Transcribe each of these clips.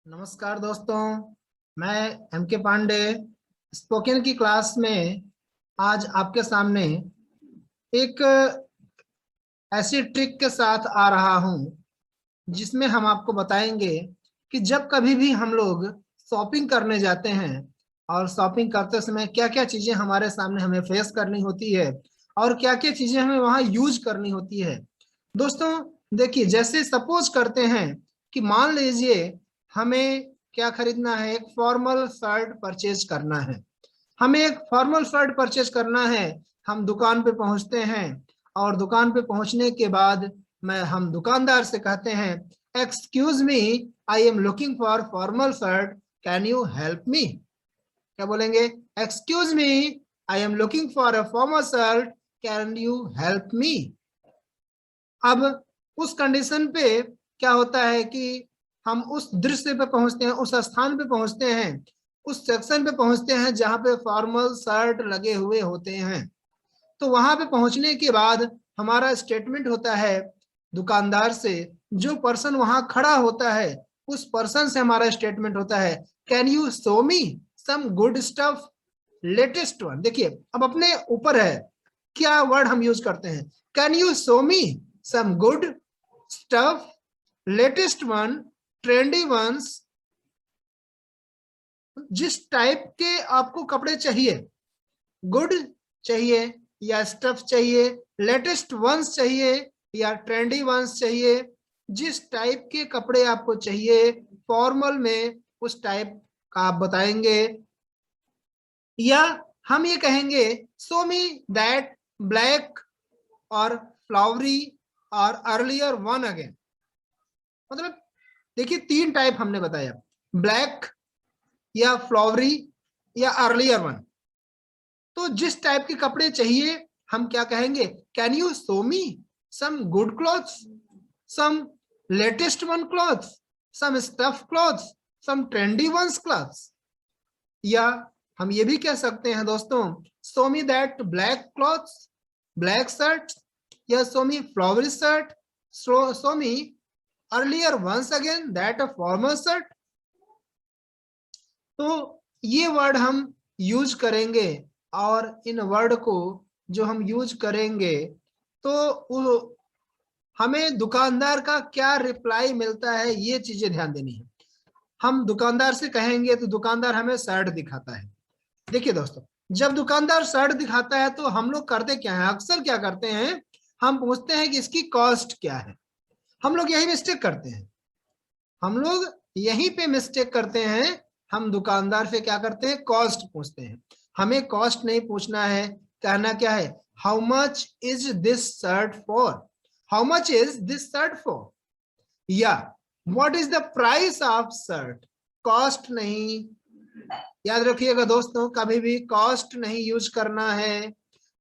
नमस्कार दोस्तों, मैं एम के पांडे स्पोकन की क्लास में आज आपके सामने एक ऐसी ट्रिक के साथ आ रहा हूं जिसमें हम आपको बताएंगे कि जब कभी भी हम लोग शॉपिंग करने जाते हैं और शॉपिंग करते समय क्या क्या चीजें हमारे सामने हमें फेस करनी होती है और क्या क्या चीजें हमें वहां यूज करनी होती है। दोस्तों देखिए, जैसे सपोज करते हैं कि मान लीजिए हमें क्या खरीदना है, एक फॉर्मल शर्ट परचेज करना है। हमें एक फॉर्मल शर्ट परचेज करना है। हम दुकान पे पहुंचते हैं और दुकान पे पहुंचने के बाद हम दुकानदार से कहते हैं, excuse me, I am looking for formal shirt, can you help me. क्या बोलेंगे? Excuse me, I am looking for a formal shirt, can you help me. अब उस कंडीशन पे क्या होता है कि हम उस दृश्य पे पहुंचते हैं, उस स्थान पे पहुंचते हैं, उस सेक्शन पे पहुंचते हैं जहां पे फॉर्मल शर्ट लगे हुए होते हैं। तो वहां पे पहुंचने के बाद हमारा स्टेटमेंट होता है दुकानदार से। जो पर्सन वहां खड़ा होता है उस पर्सन से हमारा स्टेटमेंट होता है, can you show me some good stuff, latest one. देखिए अब अपने ऊपर है क्या वर्ड हम यूज करते हैं, can you show me some good stuff, latest one, trendy ones. जिस टाइप के आपको कपड़े चाहिए, गुड चाहिए या स्टफ चाहिए, लेटेस्ट वंस चाहिए या ट्रेंडी वंस चाहिए, जिस टाइप के कपड़े आपको चाहिए फॉर्मल में उस टाइप का आप बताएंगे। या हम ये कहेंगे, शो मी दैट ब्लैक और फ्लावरी और अर्लियर वन अगेन। मतलब देखिए तीन टाइप हमने बताया, ब्लैक या फ्लावरी या अर्लियर वन। तो जिस टाइप के कपड़े चाहिए हम क्या कहेंगे, can you show me some good clothes, some latest one clothes, some stuff clothes, some trendy ones clothes. या हम ये भी कह सकते हैं दोस्तों, show me that black clothes, black shirt, या show me flowery shirt, show me earlier ones again that a formal shirt. तो ये वर्ड हम यूज करेंगे और इन वर्ड को जो हम यूज करेंगे तो हमें दुकानदार का क्या रिप्लाई मिलता है ये चीजें ध्यान देनी है। हम दुकानदार से कहेंगे तो दुकानदार हमें शर्ट दिखाता है। देखिए दोस्तों, जब दुकानदार शर्ट दिखाता है तो हम लोग करते क्या है, अक्सर क्या करते हैं, हम पूछते हैं कि इसकी कॉस्ट क्या है। हम लोग यही मिस्टेक करते हैं, हम लोग यहीं पे मिस्टेक करते हैं। हम दुकानदार से क्या करते हैं, कॉस्ट पूछते हैं। हमें कॉस्ट नहीं पूछना है, कहना क्या है, how much is this shirt for, how much is this shirt for, या what is the price of shirt. Cost नहीं, याद रखिएगा दोस्तों, कभी भी कॉस्ट नहीं यूज करना है,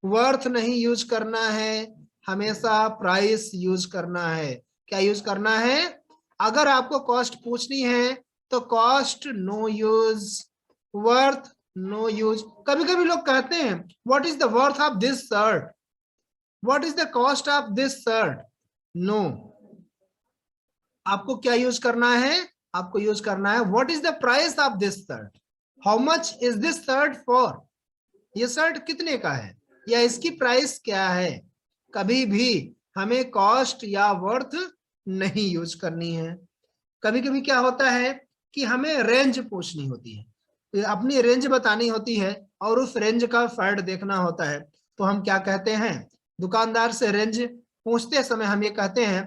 वर्थ नहीं यूज करना है, हमेशा प्राइस यूज करना है। क्या यूज करना है? अगर आपको कॉस्ट पूछनी है तो cost no use, worth no use. कभी कभी लोग कहते हैं, what is the worth of this shirt, what is the cost of this shirt. No, आपको क्या यूज करना है, आपको यूज करना है what is the price of this shirt, how much is this shirt for. ये शर्ट कितने का है या इसकी प्राइस क्या है। कभी भी हमें कॉस्ट या वर्थ नहीं यूज करनी है। कभी कभी क्या होता है कि हमें रेंज पूछनी होती है, तो अपनी रेंज बतानी होती है और उस रेंज का शर्ट देखना होता है। तो हम क्या कहते हैं, दुकानदार से रेंज पूछते समय हम ये कहते हैं,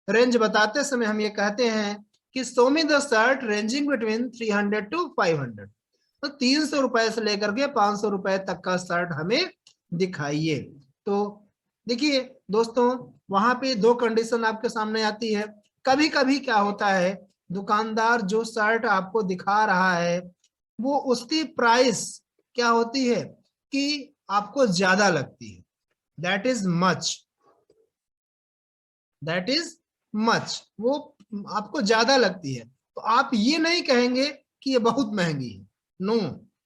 रेंज बताते समय हम ये कहते हैं कि show me the shirt ranging between 300 to 500। तो 300 रुपए से लेकर के 500 रुपए तक का शर्ट हमें दिखाइए। तो देखिए दोस्तों, वहां पे दो कंडीशन आपके सामने आती है। कभी कभी क्या होता है, दुकानदार जो शर्ट आपको दिखा रहा है वो उसकी प्राइस क्या होती है कि आपको ज्यादा लगती है, that is much, that is much, वो आपको ज्यादा लगती है। तो आप ये नहीं कहेंगे कि ये बहुत महंगी है, no,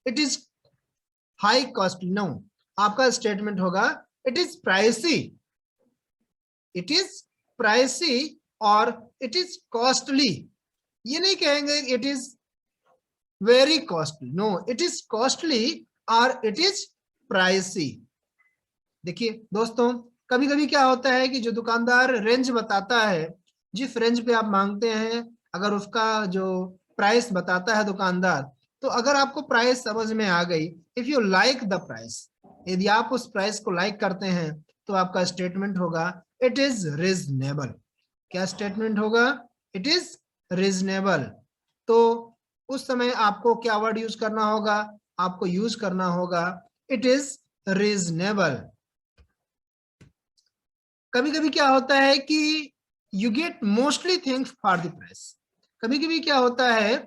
it is high cost, no, आपका स्टेटमेंट होगा it is pricey, it is pricey और इट इज कॉस्टली। ये नहीं कहेंगे it is very costly, no, it is costly और इट इज प्राइसी। देखिए दोस्तों, कभी कभी क्या होता है कि जो दुकानदार रेंज बताता है, जिस रेंज पे आप मांगते हैं, अगर उसका जो प्राइस बताता है दुकानदार, तो अगर आपको प्राइस समझ में आ गई, if you like the price, यदि आप उस प्राइस को लाइक करते हैं, तो आपका स्टेटमेंट होगा इट इज रीजनेबल। क्या स्टेटमेंट होगा? It is reasonable. तो उस समय आपको क्या वर्ड यूज करना होगा? आपको यूज करना होगा इट इज रीजनेबल। कभी कभी क्या होता है कि you get mostly things for the price. कभी कभी क्या होता है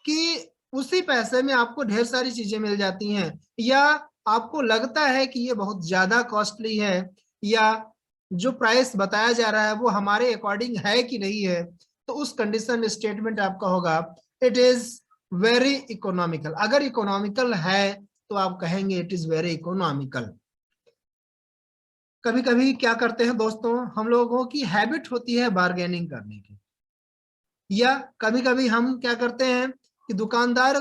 कि उसी पैसे में आपको ढेर सारी चीजें मिल जाती हैं, या आपको लगता है कि ये बहुत ज्यादा कॉस्टली है, या जो प्राइस बताया जा रहा है वो हमारे अकॉर्डिंग है कि नहीं है, तो उस कंडीशन में स्टेटमेंट आपका होगा इट इज वेरी इकोनॉमिकल। अगर इकोनॉमिकल है तो आप कहेंगे इट इज वेरी इकोनॉमिकल। कभी कभी क्या करते हैं दोस्तों, हम लोगों की हैबिट होती है बार्गेनिंग करने की, या कभी कभी हम क्या करते हैं कि दुकानदार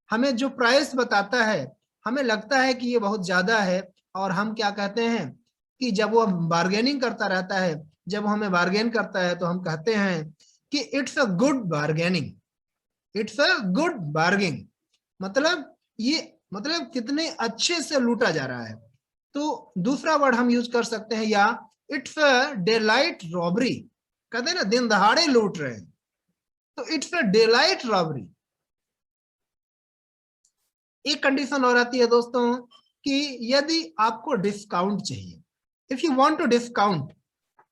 हमें जो प्राइस बताता है, हमें लगता है कि ये बहुत ज्यादा है, और हम क्या कहते हैं कि जब वो बार्गेनिंग करता रहता है, जब हमें बार्गेन करता है, तो हम कहते हैं कि it's a good bargaining, it's a good bargaining. मतलब ये, मतलब कितने अच्छे से लूटा जा रहा है। तो दूसरा वर्ड हम यूज कर सकते हैं, या इट्स अ डेलाइट रॉबरी। कहते हैं ना, दिन दहाड़े लूट रहे हैं, तो इट्स अ डेलाइट रॉबरी। एक कंडीशन और आती है दोस्तों कि यदि आपको डिस्काउंट चाहिए, if you want to discount,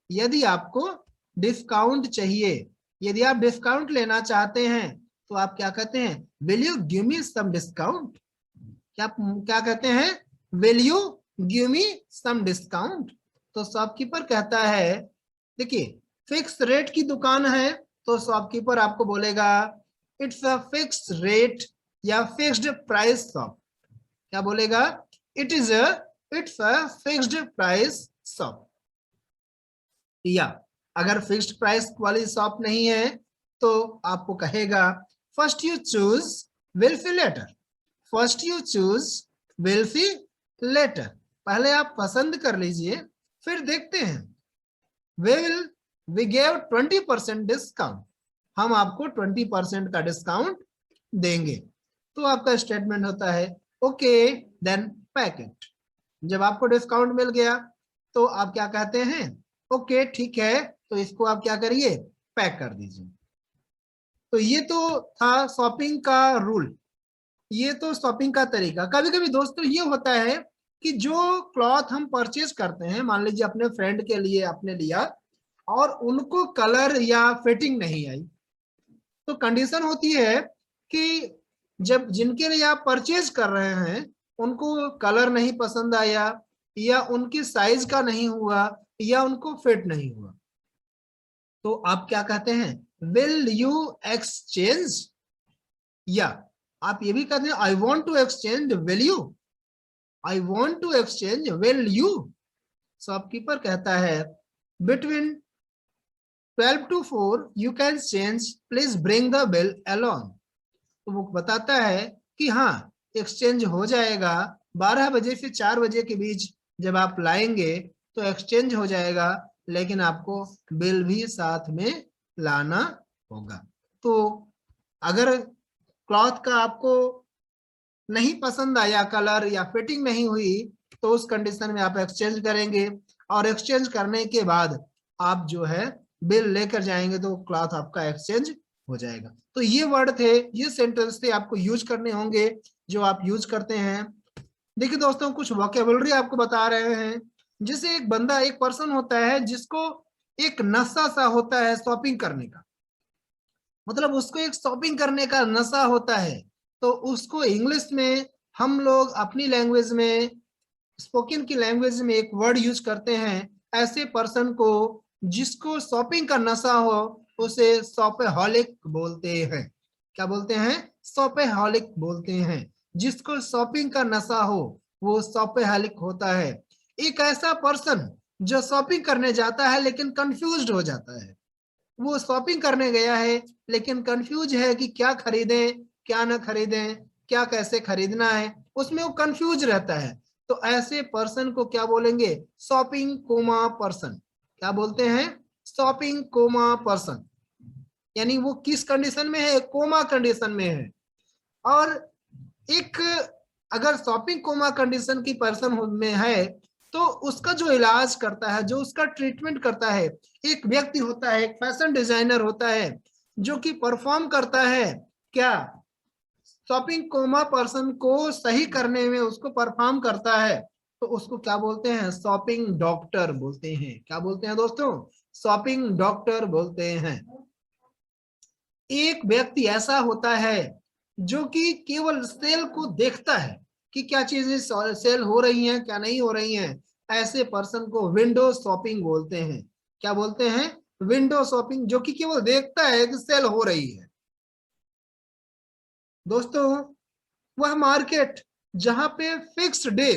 यदि आपको डिस्काउंट चाहिए, यदि आप डिस्काउंट लेना चाहते हैं, तो आप क्या कहते हैं? Will you give me some discount? क्या क्या कहते हैं? Will you give me some discount? तो शॉपकीपर कहता है, देखिए, फिक्स रेट की दुकान है, तो शॉपकीपर आपको बोलेगा इट्स अ फिक्स रेट या फिक्स्ड प्राइस शॉप। क्या बोलेगा? It's a fixed price shop. या अगर फिक्स्ड प्राइस वाली शॉप नहीं है, तो आपको कहेगा first you choose will see later. First you choose will see later. पहले आप पसंद कर लीजिए, फिर देखते हैं। We gave 20% discount. हम आपको 20% का डिस्काउंट देंगे। तो आपका स्टेटमेंट होता है ओके देन पैक इट। जब आपको डिस्काउंट मिल गया, तो आप क्या कहते हैं? ओके ठीक है, तो इसको आप क्या करिए? पैक कर दीजिए। तो ये तो था शॉपिंग का रूल, ये तो शॉपिंग का तरीका। कभी कभी दोस्तों ये होता है कि जो क्लॉथ हम परचेज करते हैं, मान लीजिए अपने फ्रेंड के लिए आपने लिया, और उनको कलर या फिटिंग नहीं आई, तो कंडीशन होती है कि जब जिनके लिए आप परचेज कर रहे हैं, उनको कलर नहीं पसंद आया, या उनकी साइज का नहीं हुआ, या उनको फिट नहीं हुआ, तो आप क्या कहते हैं? Will you exchange? या आप ये भी कहते हैं I want to exchange, will you? I want to exchange, will you? Shopkeeper कहता है between 12 to 4 you can change, please bring the bill along। तो वो बताता है कि हाँ, एक्सचेंज हो जाएगा 12 बजे से 4 बजे के बीच। जब आप लाएंगे तो एक्सचेंज हो जाएगा, लेकिन आपको बिल भी साथ में लाना होगा। तो अगर क्लॉथ का आपको नहीं पसंद आया, कलर या फिटिंग नहीं हुई, तो उस कंडीशन में आप एक्सचेंज करेंगे, और एक्सचेंज करने के बाद आप जो है बिल लेकर जाएंगे, तो क्लॉथ आपका एक्सचेंज हो जाएगा। तो ये वर्ड थे, ये सेंटेंस थे, आपको यूज करने होंगे, जो आप यूज करते हैं। देखिए दोस्तों, कुछ वोकेबुलरी आपको बता रहे हैं। जैसे एक बंदा, एक पर्सन होता है जिसको एक नशा सा होता है शॉपिंग करने का, मतलब उसको एक शॉपिंग करने का नशा होता है, तो उसको इंग्लिश में हम लोग अपनी लैंग्वेज में, स्पोकन की लैंग्वेज में एक वर्ड यूज करते हैं ऐसे पर्सन को जिसको शॉपिंग का नशा हो, उसे शॉपहॉलिक बोलते हैं। क्या बोलते हैं? शॉपहॉलिक बोलते हैं। जिसको शॉपिंग का नशा हो, वो शॉपहॉलिक होता है। एक ऐसा पर्सन जो शॉपिंग करने जाता है लेकिन कंफ्यूज्ड हो जाता है, वो शॉपिंग करने गया है लेकिन कंफ्यूज है कि क्या खरीदें क्या ना खरीदें, क्या कैसे खरीदना है, उसमें वो कंफ्यूज रहता है। तो ऐसे पर्सन को क्या बोलेंगे? Shopping coma person. क्या बोलते हैं? Shopping coma person. यानी वो किस कंडीशन में है? कोमा कंडीशन में है। और एक अगर शॉपिंग कोमा कंडीशन की पर्सन में है तो उसका जो इलाज करता है, जो उसका ट्रीटमेंट करता है, एक व्यक्ति होता है, एक फैशन डिजाइनर होता है जो कि परफॉर्म करता है क्या? शॉपिंग कोमा पर्सन को सही करने में उसको परफॉर्म करता है, तो उसको क्या बोलते हैं? शॉपिंग डॉक्टर बोलते हैं। क्या बोलते हैं दोस्तों? शॉपिंग डॉक्टर बोलते हैं। एक व्यक्ति ऐसा होता है जो कि केवल सेल को देखता है कि क्या चीजें सेल हो रही हैं क्या नहीं हो रही हैं, ऐसे पर्सन को विंडो शॉपिंग बोलते हैं। क्या बोलते हैं? विंडो शॉपिंग, जो कि केवल देखता है कि सेल हो रही है। दोस्तों, वह मार्केट जहां पे फिक्स डे,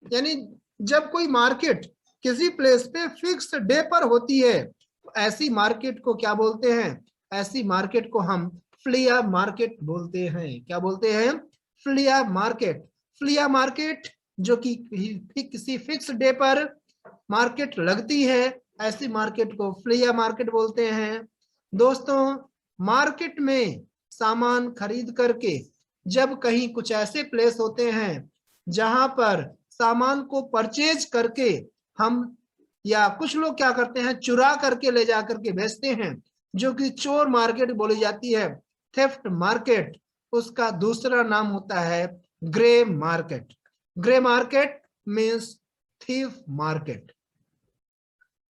यानी जब कोई मार्केट किसी प्लेस पे फिक्स डे पर होती है, तो ऐसी मार्केट को क्या बोलते हैं? ऐसी मार्केट को हम फ्लिया मार्केट बोलते हैं। क्या बोलते हैं? फ्लिया मार्केट। फ्लिया मार्केट जो कि किसी फिक्स डे पर मार्केट लगती है, ऐसी मार्केट को फ्लिया मार्केट बोलते हैं। दोस्तों, मार्केट में सामान खरीद करके जब कहीं कुछ ऐसे प्लेस होते हैं जहां पर सामान को परचेज करके हम, या कुछ लोग क्या करते हैं, चुरा करके ले जा करके बेचते हैं, जो कि चोर मार्केट बोली जाती है, थेफ्ट मार्केट। उसका दूसरा नाम होता है grey market. Grey market means thief market.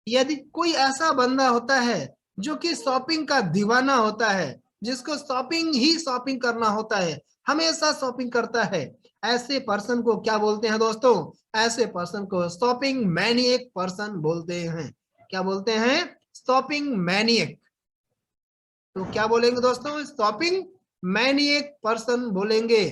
यदि कोई ऐसा बंदा होता है जो कि शॉपिंग का दीवाना होता है, जिसको शॉपिंग ही शॉपिंग करना होता है, हमेशा शॉपिंग करता है, ऐसे पर्सन को क्या बोलते हैं दोस्तों? ऐसे पर्सन को शॉपिंग मैनिएक पर्सन बोलते हैं। क्या बोलते हैं? Shopping maniac. तो क्या बोलेंगे दोस्तों? शॉपिंग मैनिएक पर्सन बोलेंगे।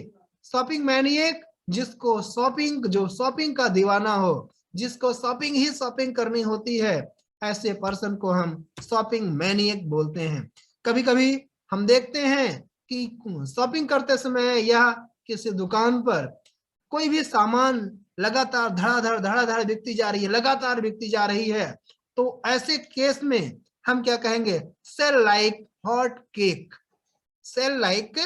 शॉपिंग मैनिएक, जिसको शॉपिंग, जो शॉपिंग का दीवाना हो, जिसको शॉपिंग ही शॉपिंग करनी होती है, ऐसे पर्सन को हम शॉपिंग मैनिएक बोलते हैं। कभी कभी हम देखते हैं कि शॉपिंग करते समय या किसी दुकान पर कोई भी सामान लगातार धड़ाधड़ बिकती जा रही है, लगातार बिकती जा रही है, तो ऐसे केस में हम क्या कहेंगे? Sell like hot cake. Sell like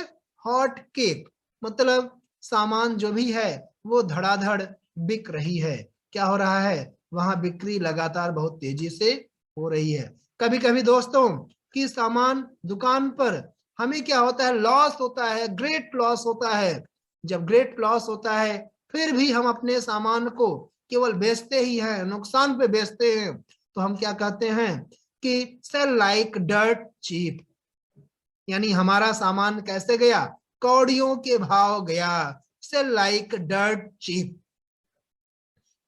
hot cake मतलब सामान जो भी है वो धड़ाधड़ बिक रही है। क्या हो रहा है? वहां बिक्री लगातार बहुत तेजी से हो रही है। कभी कभी दोस्तों कि सामान दुकान पर हमें क्या होता है? लॉस होता है, ग्रेट लॉस होता है। जब ग्रेट लॉस होता है फिर भी हम अपने सामान को केवल बेचते ही हैं, नुकसान पे बेचते हैं, तो हम क्या कहते हैं कि सेल लाइक डर्ट चीप। यानी हमारा सामान कैसे गया? कौड़ियों के भाव गया। Sell like dirt cheap.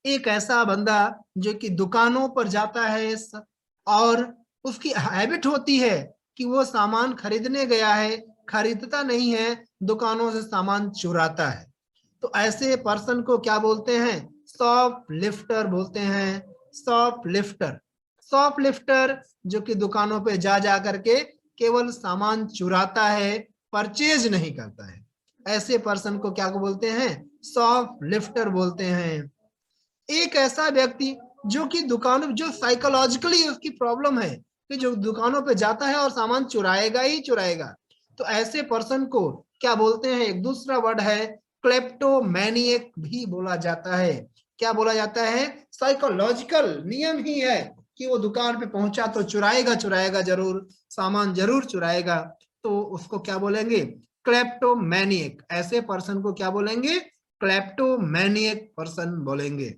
एक ऐसा बंदा जो कि दुकानों पर जाता है और उसकी हैबिट होती है कि वो सामान खरीदने गया है, खरीदता नहीं है, दुकानों से सामान चुराता है, तो ऐसे पर्सन को क्या बोलते हैं? शॉप लिफ्टर बोलते हैं। Shop lifter. शॉप लिफ्टर जो कि दुकानों पे जा जा करके केवल सामान चुराता है, परचेज नहीं करता है, ऐसे पर्सन को क्या बोलते हैं? शॉप लिफ्टर बोलते हैं। एक ऐसा व्यक्ति जो कि दुकानों, जो साइकोलॉजिकली उसकी प्रॉब्लम है कि जो दुकानों पे जाता है और सामान चुराएगा ही चुराएगा, तो ऐसे पर्सन को क्या बोलते हैं? एक दूसरा वर्ड है क्लेप्टोमैनिएक भी बोला जाता है। क्या बोला जाता है? साइकोलॉजिकल नियम ही है कि वो दुकान पे पहुंचा तो चुराएगा, चुराएगा जरूर, सामान जरूर चुराएगा, तो उसको क्या बोलेंगे? क्लेप्टोमैनिएक। ऐसे पर्सन को क्या बोलेंगे? क्लेप्टोमैनिएक पर्सन बोलेंगे।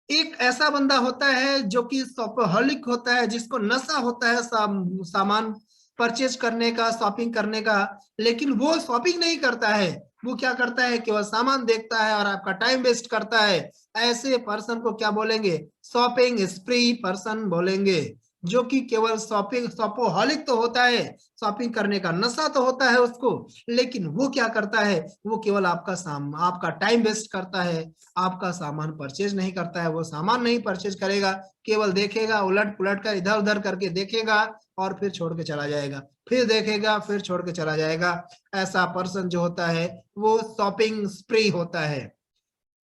एक ऐसा बंदा होता है जो कि शॉपहॉलिक होता है, जिसको नशा होता है सामान परचेज करने का, शॉपिंग करने का, लेकिन वो शॉपिंग नहीं करता है, वो क्या करता है? केवल सामान देखता है और आपका टाइम वेस्ट करता है। ऐसे पर्सन को क्या बोलेंगे? शॉपिंग स्प्री पर्सन बोलेंगे। जो कि केवल शॉपोहॉलिक तो होता है, शॉपिंग करने का नशा तो होता है उसको, लेकिन वो क्या करता है, वो केवल आपका टाइम वेस्ट करता है, आपका सामान परचेज नहीं करता है। वो सामान नहीं परचेज करेगा, केवल देखेगा, उलट पुलट कर इधर उधर करके देखेगा और फिर छोड़ के चला जाएगा, फिर देखेगा, फिर छोड़ के चला जाएगा। ऐसा पर्सन जो होता है वो शॉपिंग स्प्री होता है।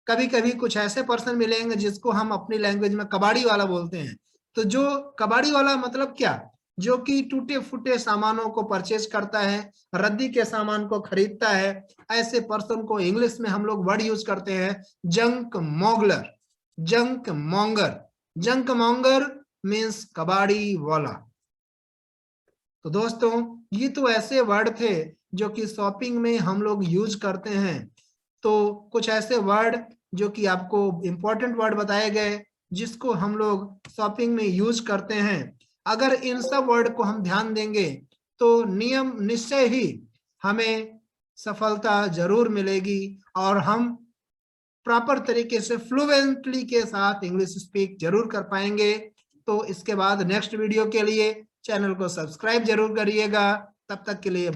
कभी कभी कुछ ऐसे पर्सन मिलेंगे जिसको हम अपनी लैंग्वेज में कबाड़ी वाला बोलते हैं। तो जो कबाड़ी वाला मतलब क्या, जो कि टूटे फूटे सामानों को परचेज करता है, रद्दी के सामान को खरीदता है, ऐसे पर्सन को इंग्लिश में हम लोग वर्ड यूज करते हैं junk monger, junk monger. Junk monger means कबाड़ी वाला। तो दोस्तों, ये तो ऐसे वर्ड थे जो कि शॉपिंग में हम लोग यूज करते हैं। तो कुछ ऐसे वर्ड जो कि आपको इंपॉर्टेंट वर्ड बताए गए जिसको हम लोग शॉपिंग में यूज करते हैं। अगर इन सब वर्ड को हम ध्यान देंगे तो नियम निश्चय ही हमें सफलता जरूर मिलेगी और हम प्रॉपर तरीके से फ्लुएंटली के साथ इंग्लिश स्पीक जरूर कर पाएंगे। तो इसके बाद नेक्स्ट वीडियो के लिए चैनल को सब्सक्राइब जरूर करिएगा। तब तक के लिए